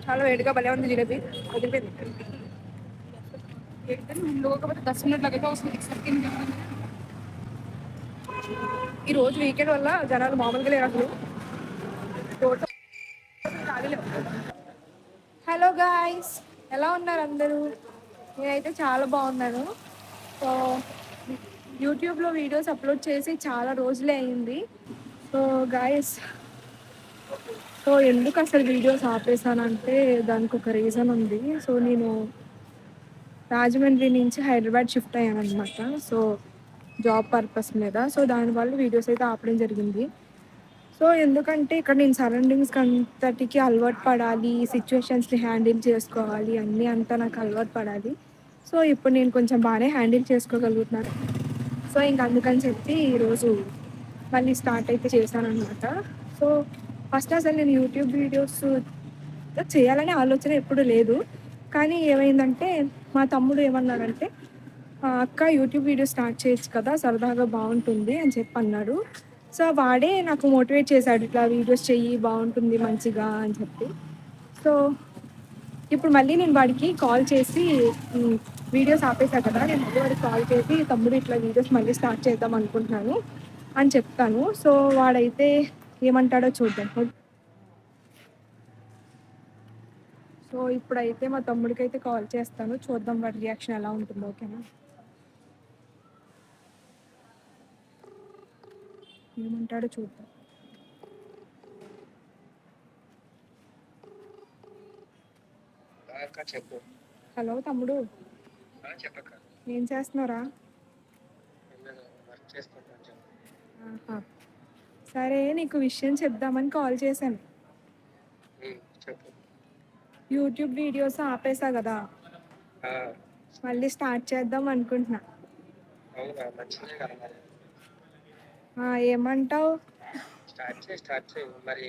చాలా వేడిగా భలే ఉంది జిలేబీ. వదిలిపోయింది. లోకపోతే 10 మినిట్లకైతే వస్తుంది. ఈ రోజు వీకెండ్ వల్ల జనాలు మామూలుగా లేరు అసలు. హలో గాయ్స్, ఎలా ఉన్నారు అందరూ? నేనైతే చాలా బాగున్నాను. సో యూట్యూబ్లో వీడియోస్ అప్లోడ్ చేసి చాలా రోజులే అయింది. సో గాయ్స్, సో ఎందుకు అసలు వీడియోస్ ఆపేసానంటే దానికి ఒక రీజన్ ఉంది. సో నేను రాజమండ్రి నుంచి హైదరాబాద్ షిఫ్ట్ అయ్యాను అనమాట. సో జాబ్ పర్పస్ మీద. సో దానివల్ల వీడియోస్ అయితే ఆపడం జరిగింది. సో ఎందుకంటే ఇక్కడ నేను సరౌండింగ్స్కి అంతటికి అలవాటు పడాలి, సిచ్యువేషన్స్ని హ్యాండిల్ చేసుకోవాలి, అన్నీ అంతా నాకు అలవాటు పడాలి. సో ఇప్పుడు నేను కొంచెం బాగానే హ్యాండిల్ చేసుకోగలుగుతున్నాను. సో ఇంక అందుకని చెప్పి ఈరోజు మళ్ళీ స్టార్ట్ అయితే చేశాను అనమాట. సో ఫస్ట్ అసలు నేను యూట్యూబ్ వీడియోస్ చేయాలనే ఆలోచన ఎప్పుడు లేదు. కానీ ఏమైందంటే మా తమ్ముడు ఏమన్నాడంటే, అక్క యూట్యూబ్ వీడియో స్టార్ట్ చేయొచ్చు కదా, సరదాగా బాగుంటుంది అని చెప్పి అన్నాడు. సో వాడే నాకు మోటివేట్ చేశాడు, ఇట్లా వీడియోస్ చెయ్యి బాగుంటుంది మంచిగా అని చెప్పి. సో ఇప్పుడు మళ్ళీ నేను వాడికి కాల్ చేసి, వీడియోస్ ఆపేసా కదా, నేను మళ్ళీ వాడికి కాల్ చేసి తమ్ముడు ఇట్లా వీడియోస్ మళ్ళీ స్టార్ట్ చేద్దాం అనుకుంటున్నాను అని చెప్తాను. సో వాడైతే ఏమంటాడో చూద్దాం. సో ఇప్పుడైతే మా తమ్ముడికి అయితే కాల్ చేస్తాను, చూద్దాం వాడి రియాక్షన్ ఎలా ఉంటుందో. ఓకేనా? ఏమంటాడో చూద్దాం. చెప్పు. హలో తమ్ముడు, చెప్పక్క. ఏం చేస్తున్నారా? సరే, నీకు విషయం చెప్దామని కాల్ చేశాను. చెప్పు. యూట్యూబ్ వీడియోస్ ఆపేసా కదా, మళ్ళీ స్టార్ట్ చేద్దాం అనుకుంటున్నా. ఏమంటావు? స్టార్ట్ చేయి మరి.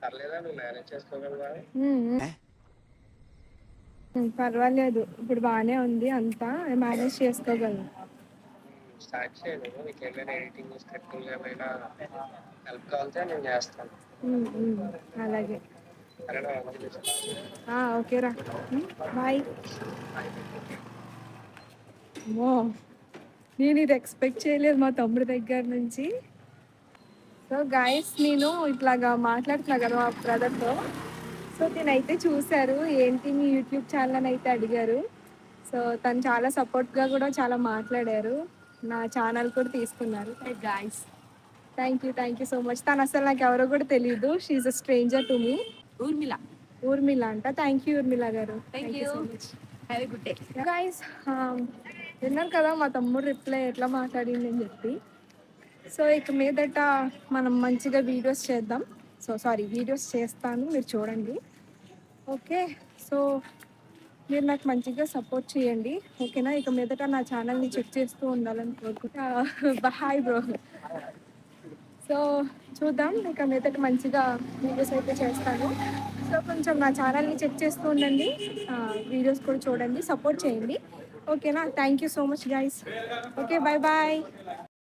పర్లేదా, నువ్వు మేనేజ్ చేసుకోగలవా? పర్వాలేదు, ఇప్పుడు బాగానే ఉంది, అంతా మేనేజ్ చేసుకోగలను. స్టార్ట్ చేయండి. మీకు ఏమైనా ఎడిటింగ్ స్క్రిప్టింగ్ ఏమైనా హెల్ప్ కావాలంటే నేను చేస్తాను. అలాగే. సరేనా? ఓకేరా, బాయ్. నేను ఇది ఎక్స్పెక్ట్ చేయలేదు మా తమ్ముడి దగ్గర నుంచి. సో గాయస్, నేను ఇట్లాగా మాట్లాడుతున్నా కదా మా బ్రదర్తో. సో నేనైతే చూశారు, ఏంటి మీ యూట్యూబ్ ఛానల్ అని అయితే అడిగారు. సో తను చాలా సపోర్ట్గా కూడా చాలా మాట్లాడారు, నా ఛానల్ కూడా తీసుకున్నారు. Guys, thank you so much. తను అసలు నాకు ఎవరో కూడా తెలియదు, she a stranger to me. Urmila అంట. థ్యాంక్ యూ ఊర్మిళ గారు, thank you so much. Have a good day. Guys, విన్నారు కదా మా తమ్ముడు రిప్లై ఎట్లా మాట్లాడింది అని చెప్పి. సో ఇక మీదట మనం మంచిగా వీడియోస్ చేద్దాం. వీడియోస్ చేస్తాను, మీరు చూడండి. ఓకే, సో మీరు నాకు మంచిగా సపోర్ట్ చేయండి, ఓకేనా? ఇక మీదట నా ఛానల్ని చెక్ చేస్తూ ఉండాలని కోరుకుంటా. Bye bro. సో చూద్దాం, ఇక మీదట మంచిగా వీడియోస్ అయితే చేస్తాను. సో కొంచెం నా ఛానల్ని చెక్ చేస్తూ ఉండండి, వీడియోస్ కూడా చూడండి, సపోర్ట్ చేయండి, ఓకేనా? Thank you so much guys. Okay, bye bye.